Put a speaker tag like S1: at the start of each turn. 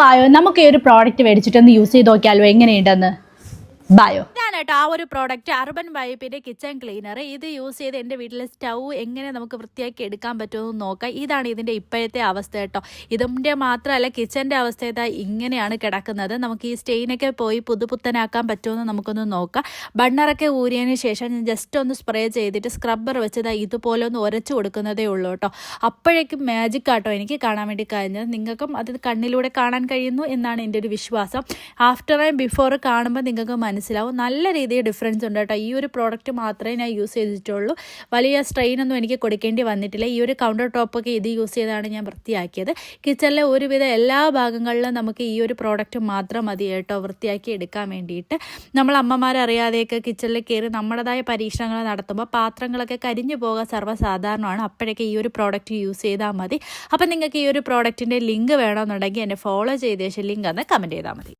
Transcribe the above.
S1: വായോ നമുക്ക് ഈ ഒരു പ്രോഡക്റ്റ് മേടിച്ചിട്ടൊന്ന് യൂസ് ചെയ്ത് നോക്കിയാലോ എങ്ങനെയുണ്ടെന്ന്. ബായോ
S2: ഇതാണ് കേട്ടോ ആ ഒരു പ്രോഡക്റ്റ്, അർബൻ വൈപ്പിൻ്റെ കിച്ചൺ ക്ലീനർ. ഇത് യൂസ് ചെയ്ത് എൻ്റെ വീട്ടിലെ സ്റ്റൗ എങ്ങനെ നമുക്ക് വൃത്തിയാക്കി എടുക്കാൻ പറ്റുമെന്ന് നോക്കാം. ഇതാണ് ഇതിൻ്റെ ഇപ്പോഴത്തെ അവസ്ഥ കേട്ടോ. ഇതിൻ്റെ മാത്രമല്ല കിച്ചൻ്റെ അവസ്ഥ ഇതാ ഇങ്ങനെയാണ് കിടക്കുന്നത്. നമുക്ക് ഈ സ്റ്റെയിനൊക്കെ പോയി പുതുപുത്തനാക്കാൻ പറ്റുമെന്ന് നമുക്കൊന്ന് നോക്കാം. ബണ്ണറൊക്കെ ഊരിയതിന് ശേഷം ഞാൻ ജസ്റ്റ് ഒന്ന് സ്പ്രേ ചെയ്തിട്ട് സ്ക്രബ്ബർ വെച്ചത് ഇതുപോലെ ഒന്ന് ഉരച്ചു കൊടുക്കുന്നതേ ഉള്ളൂ കേട്ടോ. അപ്പോഴേക്കും മാജിക് ആട്ടോ എനിക്ക് കാണാൻ വേണ്ടി കഴിഞ്ഞത്. നിങ്ങൾക്കും അത് കണ്ണിലൂടെ കാണാൻ കഴിയുന്നു എന്നാണ് എൻ്റെ ഒരു വിശ്വാസം. ആഫ്റ്റർ ആൻഡ് ബിഫോർ കാണുമ്പോൾ നിങ്ങൾക്ക് മനസ്സിലാവും നല്ല രീതിയിൽ ഡിഫറൻസ് ഉണ്ട് കേട്ടോ. ഈ ഒരു പ്രോഡക്റ്റ് മാത്രമേ ഞാൻ യൂസ് ചെയ്തിട്ടുള്ളൂ. വലിയ സ്ട്രെയിനൊന്നും എനിക്ക് കൊടുക്കേണ്ടി വന്നിട്ടില്ല. ഈ ഒരു കൗണ്ടർ ടോപ്പൊക്കെ ഇത് യൂസ് ചെയ്താണ് ഞാൻ വൃത്തിയാക്കിയത്. കിച്ചണിലെ ഒരുവിധ എല്ലാ ഭാഗങ്ങളിലും നമുക്ക് ഈ ഒരു പ്രോഡക്റ്റ് മാത്രം മതി കേട്ടോ വൃത്തിയാക്കി എടുക്കാൻ വേണ്ടിയിട്ട്. നമ്മൾ അമ്മമാരറിയാതെയൊക്കെ കിച്ചണിൽ കയറി നമ്മുടേതായ പരീക്ഷണങ്ങൾ നടത്തുമ്പോൾ പാത്രങ്ങളൊക്കെ കരിഞ്ഞു പോകാൻ സർവ്വസാധാരണമാണ്. അപ്പോഴൊക്കെ ഈ ഒരു പ്രോഡക്റ്റ് യൂസ് ചെയ്താൽ മതി. അപ്പം നിങ്ങൾക്ക് ഈ ഒരു പ്രോഡക്റ്റിൻ്റെ ലിങ്ക് വേണമെന്നുണ്ടെങ്കിൽ എന്നെ ഫോളോ ചെയ്ത ശേഷം ലിങ്ക് ഒന്ന് കമൻറ്റ് ചെയ്താൽ മതി.